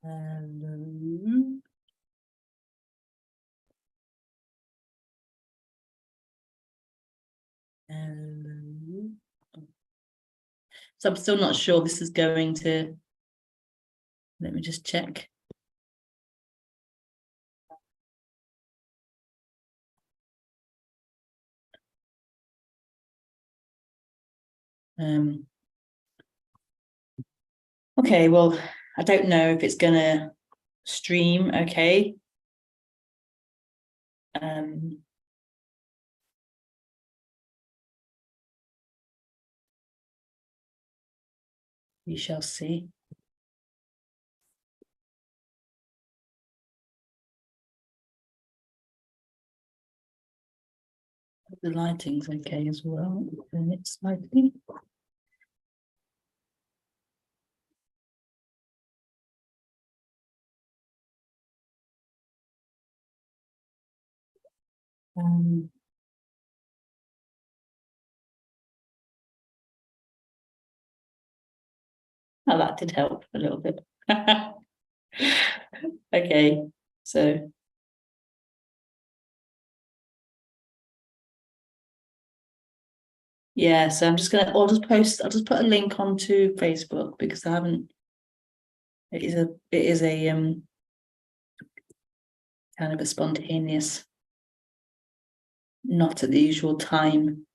Hello. Hello. So I'm still not sure this is going to, let me just check. Okay, well, I don't know if it's gonna stream, okay. We shall see. The lighting's okay as well. And it's slightly. Oh, that did help a little bit. Okay, so yeah, so I'm just gonna, I'll just put a link onto Facebook because I haven't, it is a kind of a spontaneous, not at the usual time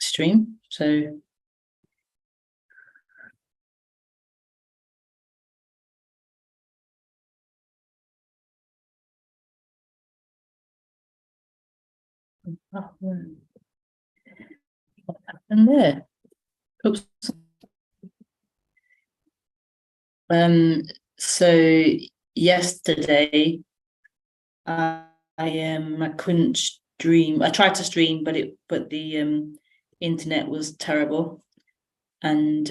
stream. So what happened there? Oops. So yesterday I couldn't stream. I tried to stream, but the internet was terrible, and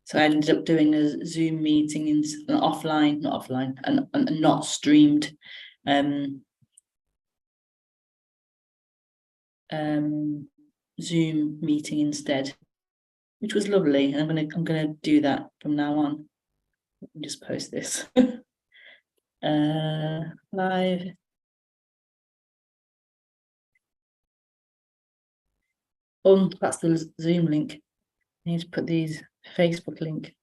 so I ended up doing a Zoom meeting in offline, not offline, and not streamed. Zoom meeting instead, which was lovely. And I'm gonna do that from now on. Let me just post this. Live. Oh, that's the Zoom link. I need to put these Facebook link.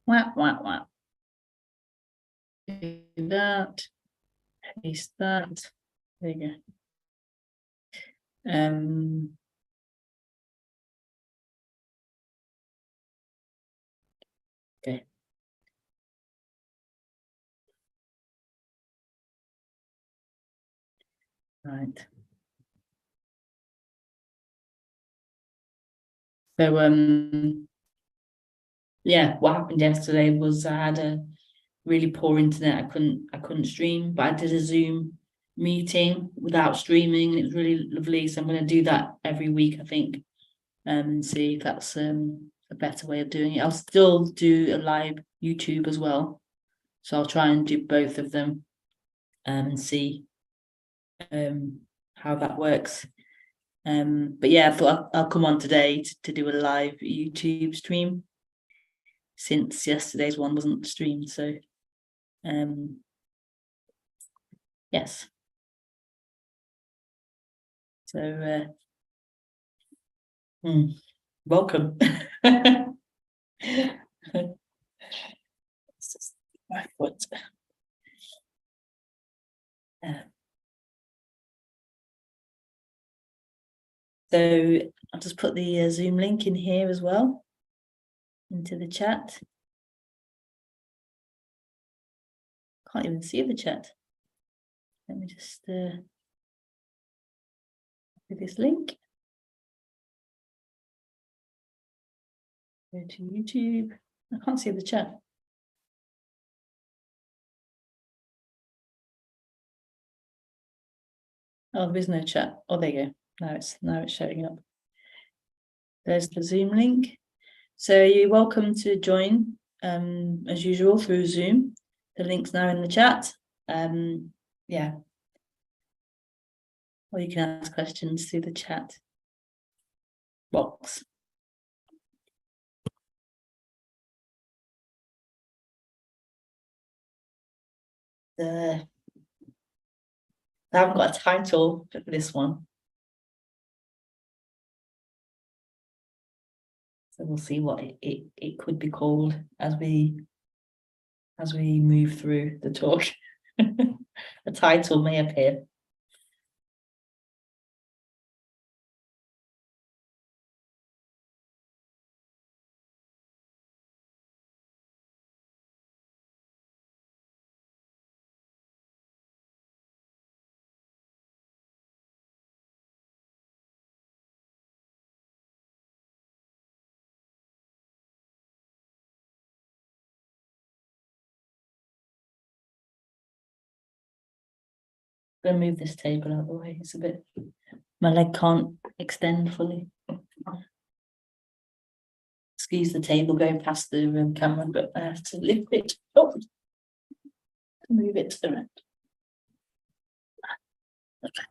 Wow. Do that. Paste that. There you go. Okay. Right. So yeah, what happened yesterday was I had a really poor internet. I couldn't stream, but I did a Zoom meeting without streaming, and it was really lovely. So I'm going to do that every week, I think, and see if that's a better way of doing it. I'll still do a live YouTube as well, so I'll try and do both of them and see how that works. But yeah, I thought I'll come on today to do a live YouTube stream since yesterday's one wasn't streamed. So yes. So welcome. It's just my foot. So I'll just put the Zoom link in here as well into the chat. Can't even see the chat. Let me just do this link. Go to YouTube. I can't see the chat. Oh, there is no chat. Oh, there you go. Now it's showing up. There's the Zoom link. So you're welcome to join as usual through Zoom. The link's now in the chat. Yeah. Or you can ask questions through the chat box. I haven't got a title for this one. So we'll see what it could be called as we move through the talk. A title may appear. I'm gonna move this table out of the way. It's a bit, my leg can't extend fully. Excuse the table going past the camera, but I have to lift it up to move it to the right. Okay.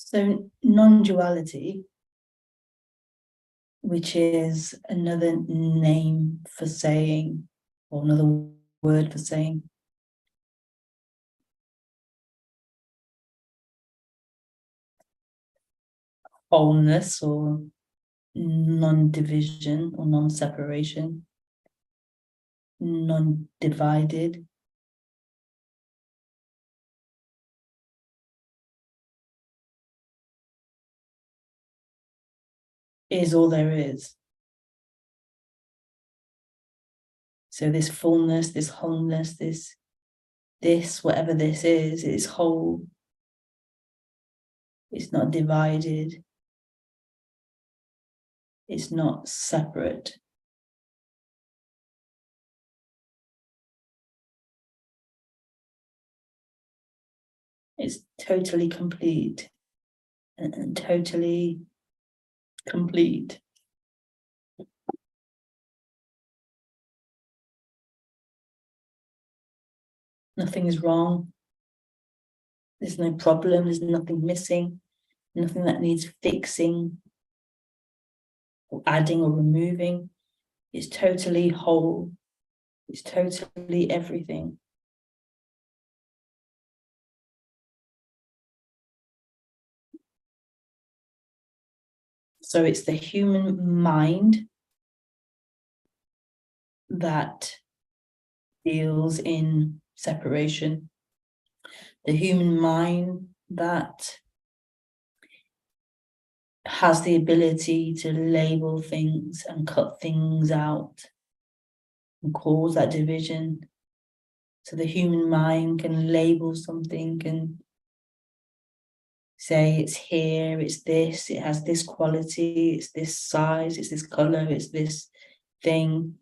So non-duality, which is another name for saying, or another word for saying, wholeness or non-division or non-separation, non-divided. Is all there is. So this fullness, this wholeness, this whatever this is whole. It's not divided. It's not separate. It's totally complete and totally complete. Nothing is wrong. There's no problem. There's nothing missing. Nothing that needs fixing or adding or removing. It's totally whole. It's totally everything. So it's the human mind that deals in separation. The human mind that has the ability to label things and cut things out and cause that division. So the human mind can label something and say it's here, it's this, it has this quality, it's this size, it's this color, it's this thing.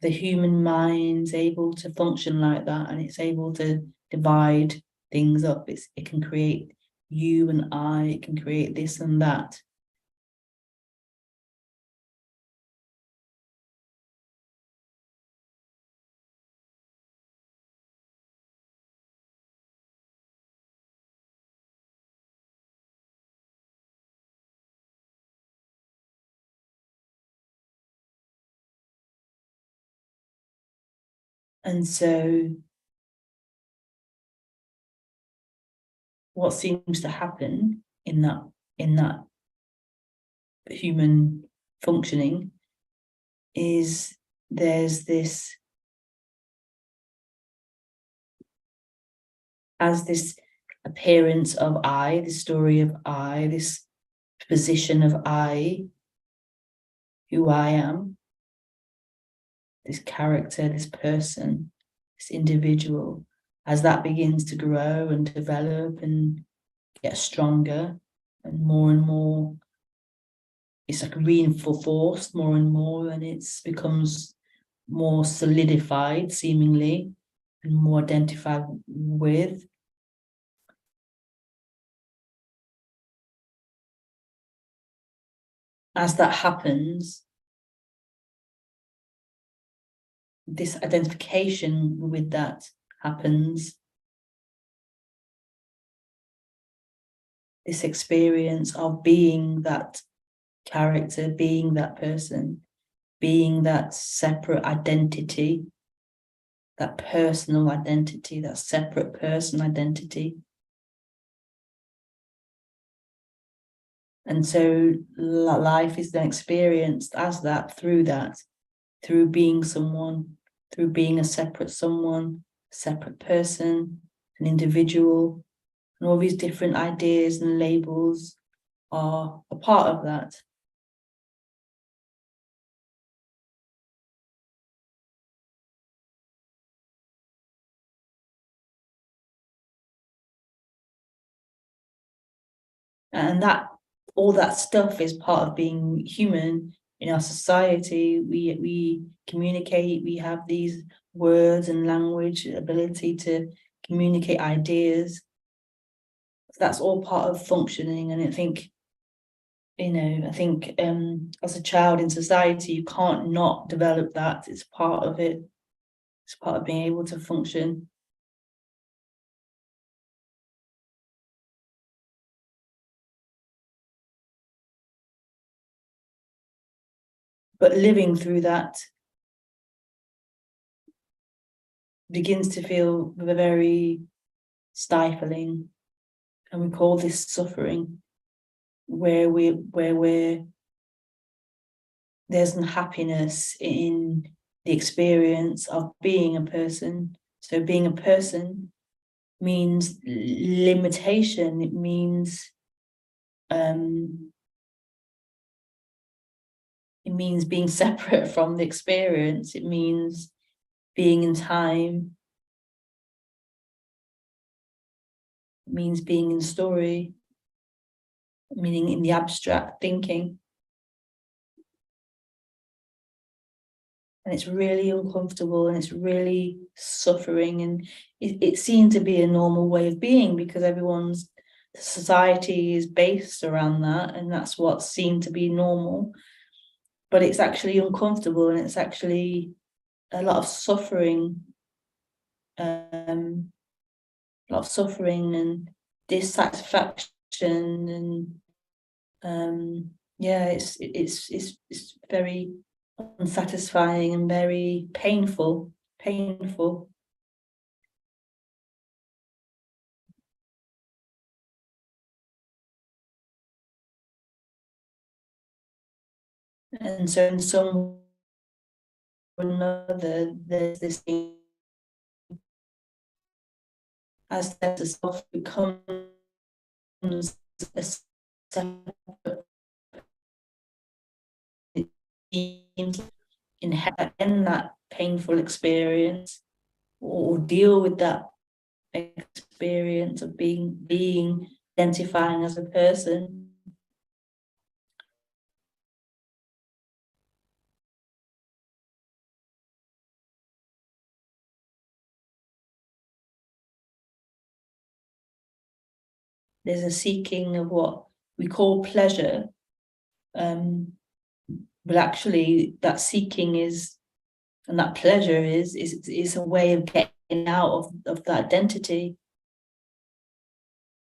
The human mind's able to function like that, and it's able to divide things up. It can create you and I, it can create this and that. And so what seems to happen in that human functioning is there's this appearance of I, this story of I, this position of I, who I am, this character, this person, this individual, as that begins to grow and develop and get stronger and more, it's like reinforced more and more, and it becomes more solidified, seemingly, and more identified with. As that happens, this identification with that happens. This experience of being that character, being that person, being that separate identity, that personal identity, that separate person identity. And so life is then experienced as that, through being someone, through being a separate someone, a separate person, an individual, and all these different ideas and labels are a part of that. And that all that stuff is part of being human in our society. We communicate, we have these words and language, ability to communicate ideas. That's all part of functioning. And I think, as a child in society, you can't not develop that. It's part of it. It's part of being able to function. But living through that begins to feel very stifling, and we call this suffering, where there's unhappiness in the experience of being a person. So being a person means limitation. It means being separate from the experience. It means being in time. It means being in story, meaning in the abstract thinking. And it's really uncomfortable, and it's really suffering, and it seemed to be a normal way of being because society is based around that, and that's what seemed to be normal. But it's actually uncomfortable, and it's actually a lot of suffering, and dissatisfaction, and it's very unsatisfying and very painful. painful. And so in some way or another, there's this thing as the self becomes a separate in that painful experience, or deal with that experience of being identifying as a person. There's a seeking of what we call pleasure, but actually that seeking is, and that pleasure is a way of getting out of that identity.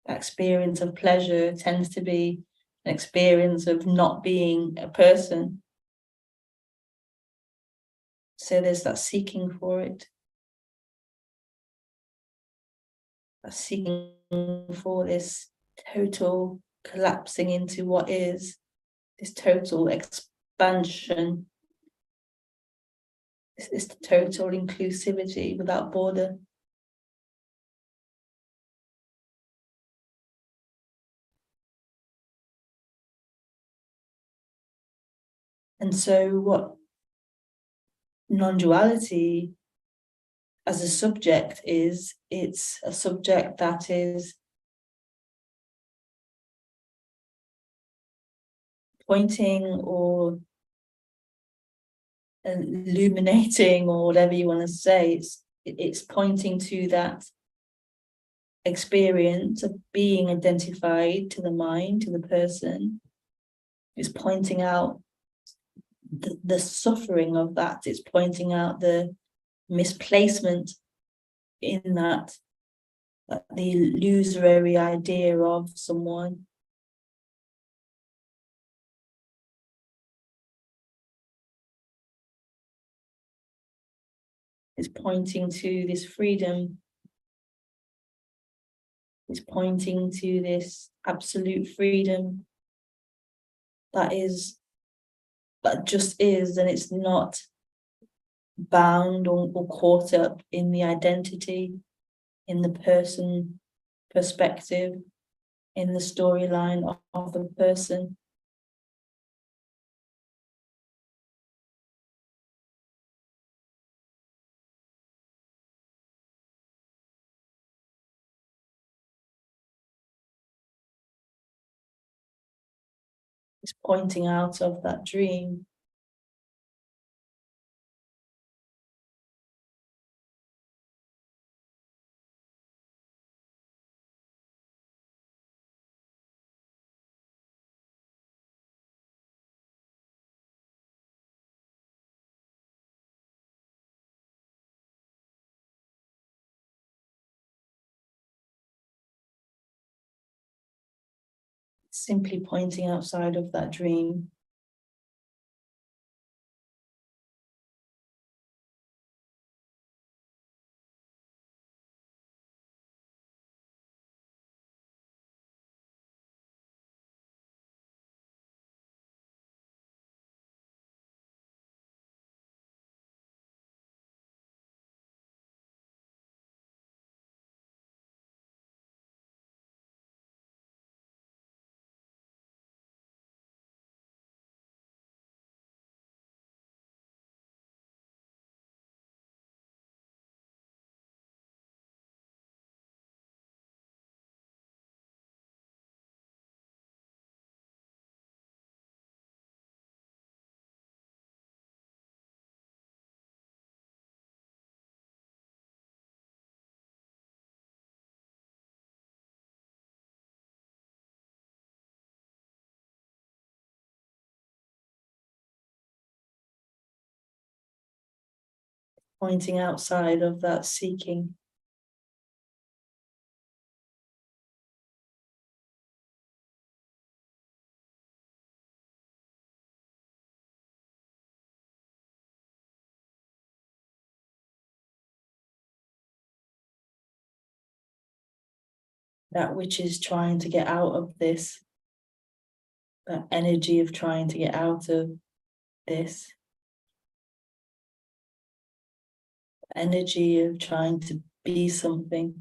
That experience of pleasure tends to be an experience of not being a person. So there's that seeking for it. That seeking for this total collapsing into what is, this total expansion, this total inclusivity without border. And so what non-duality as a subject is, it's a subject that is pointing or illuminating, or whatever you want to say. It's pointing to that experience of being identified to the mind, to the person. It's pointing out the suffering of that. It's pointing out the misplacement in that the illusory idea of someone. It's pointing to this freedom. It's pointing to this absolute freedom that just is, and it's not bound or caught up in the identity, in the person perspective, in the storyline of the person. It's pointing out of that dream. It's simply pointing outside of that dream. Pointing outside of that seeking. that which is trying to get out of this, that energy of trying to get out of this, energy of trying to be something.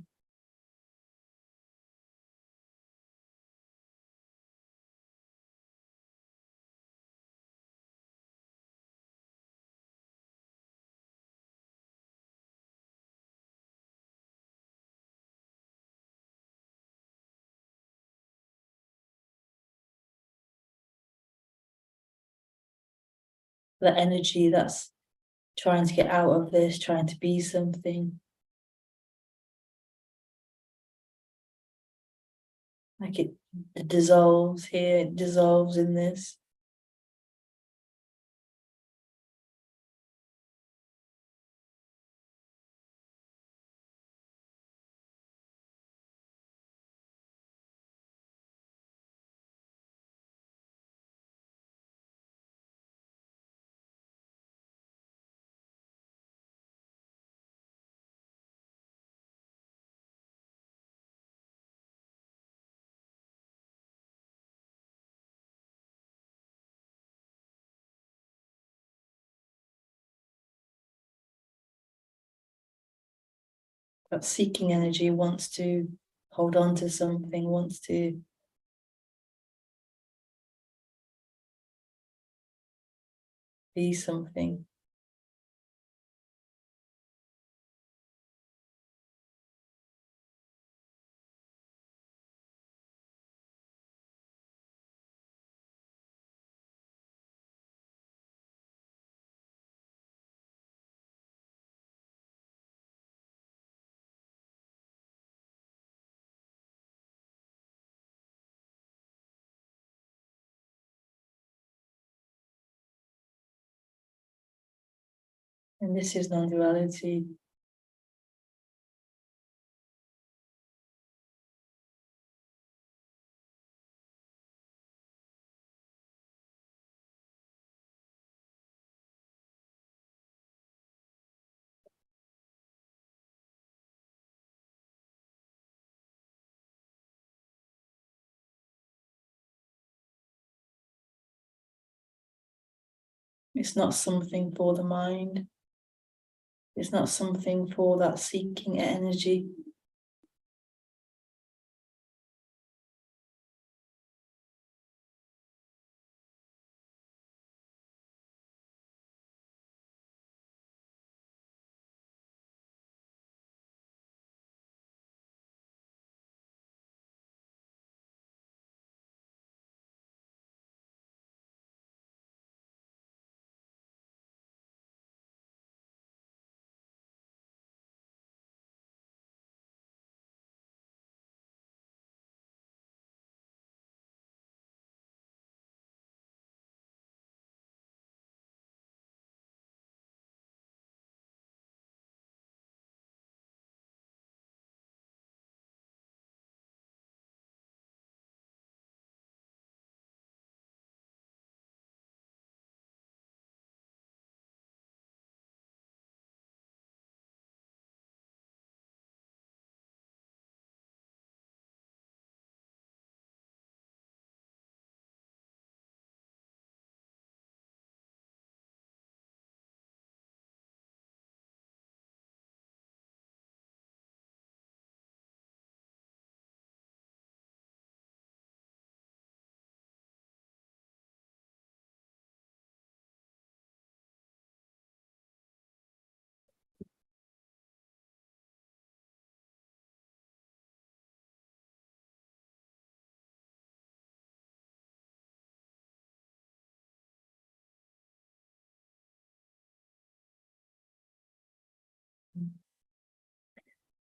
The energy that's trying to get out of this, trying to be something. Like it dissolves here, it dissolves in this. That seeking energy wants to hold on to something, wants to be something. And this is non-duality. It's not something for the mind. It's not something for that seeking energy.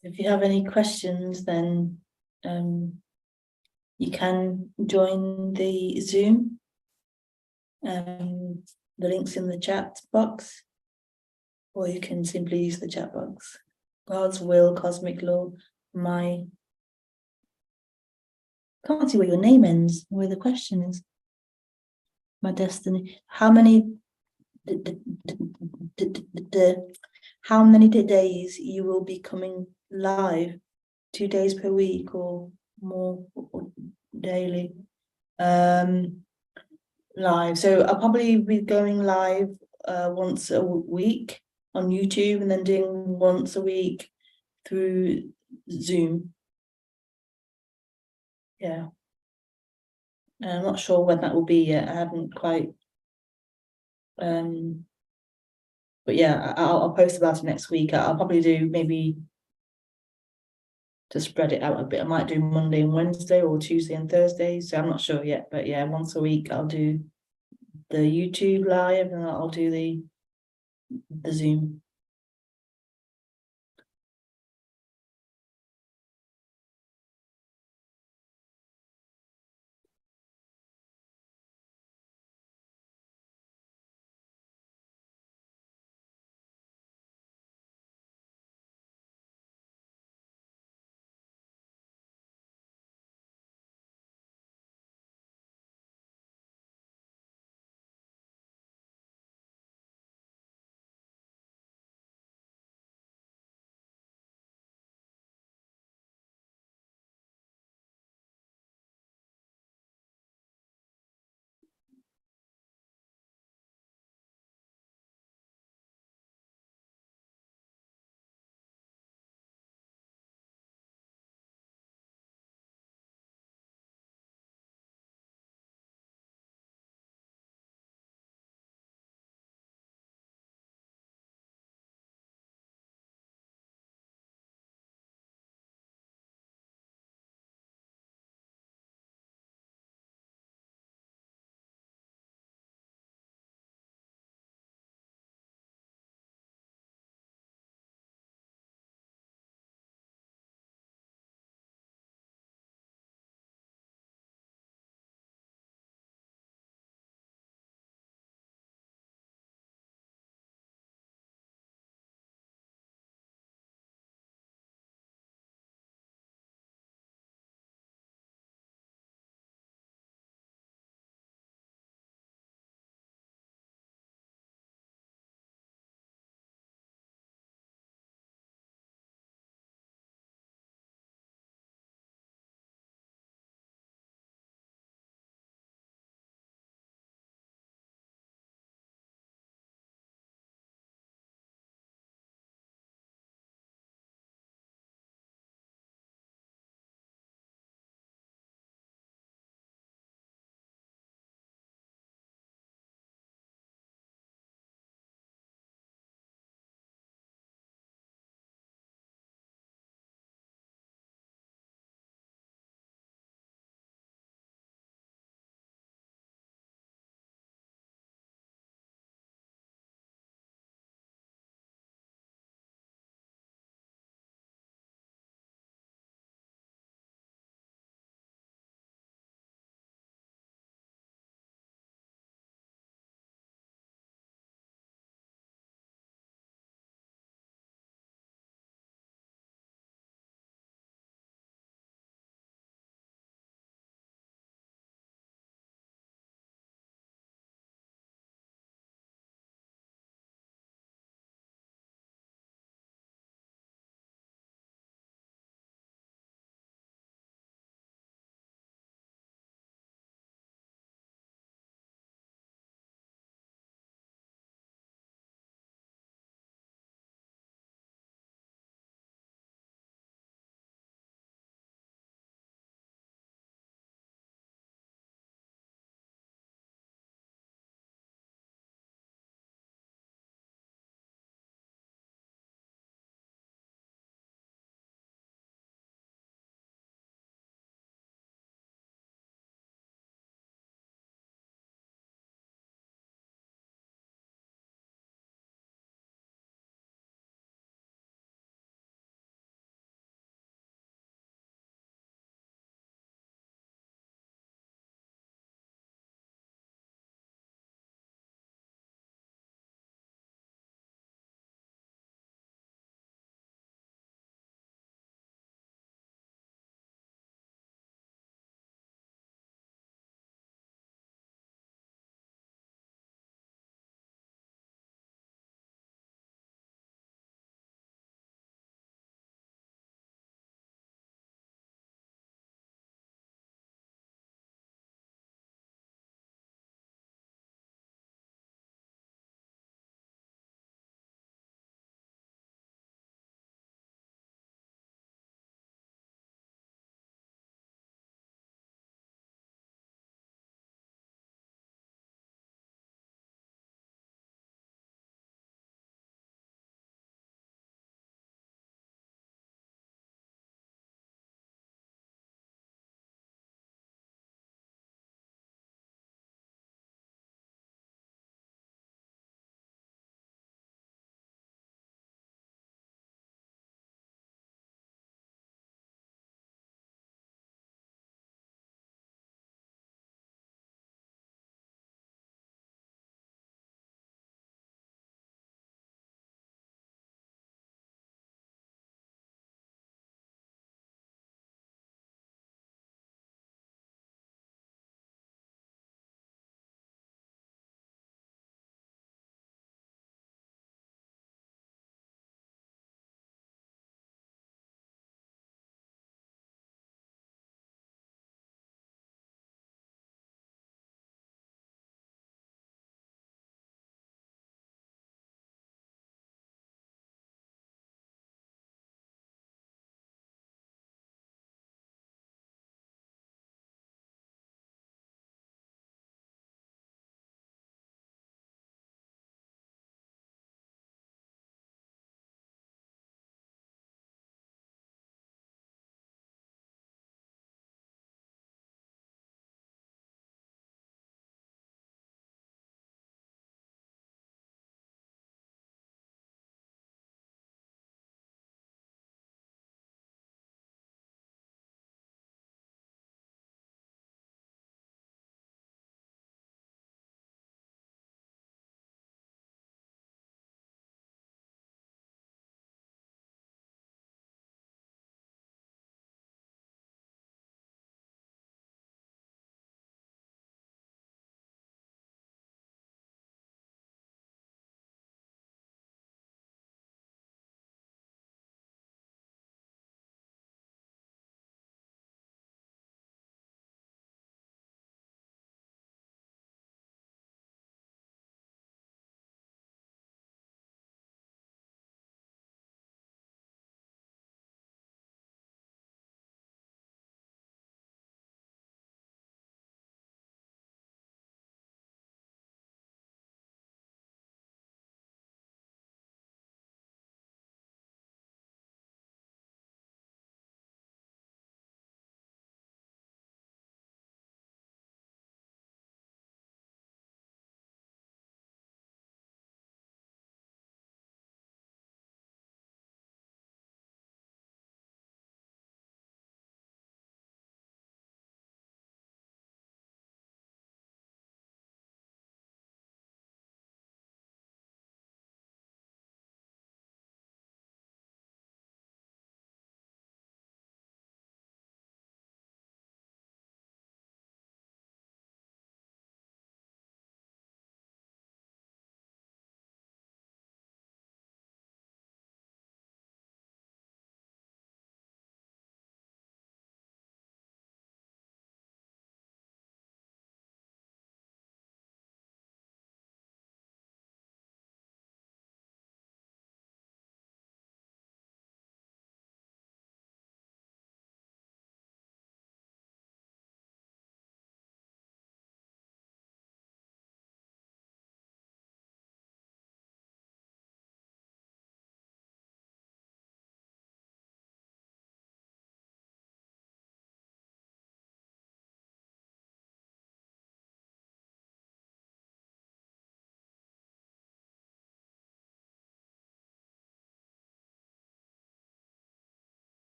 If you have any questions, then you can join the Zoom. The link's in the chat box, or you can simply use the chat box. God's will, cosmic law, can't see where your name ends, where the question is. My destiny. How many days you will be coming live? 2 days per week, or more daily. Live. So I'll probably be going live once a week on YouTube and then doing once a week through Zoom. Yeah. I'm not sure when that will be yet. I haven't quite but yeah, I'll post about it next week. I'll probably do maybe to spread it out a bit. I might do Monday and Wednesday or Tuesday and Thursday. So I'm not sure yet. But yeah, once a week I'll do the YouTube live and I'll do the Zoom.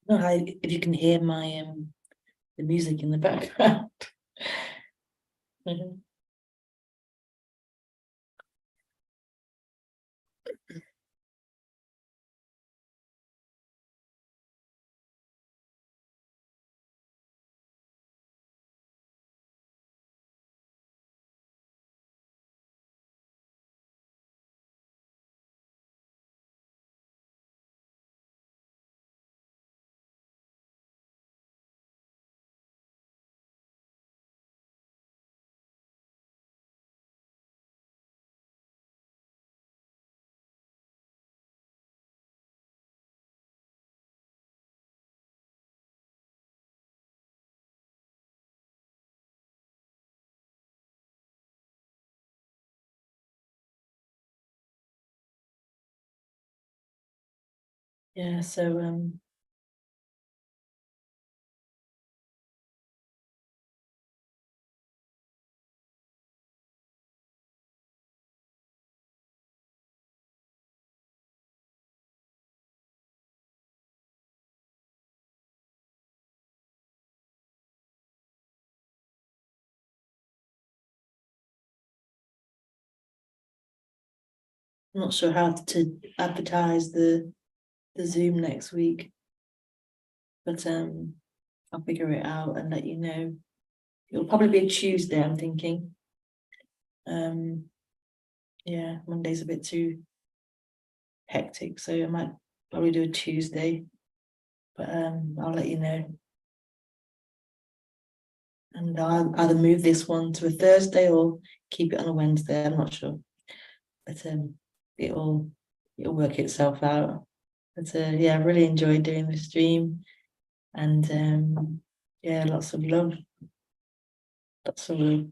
know how, if you can hear my the music in the background. Mhm. Yeah, so I'm not sure how to advertise the Zoom next week, but I'll figure it out and let you know. It'll probably be a Tuesday, I'm thinking. Yeah, Monday's a bit too hectic, so I might probably do a Tuesday, but I'll let you know. And I'll either move this one to a Thursday or keep it on a Wednesday. I'm not sure, but it'll work itself out. But yeah, I really enjoyed doing the stream, and yeah, lots of love, lots of love.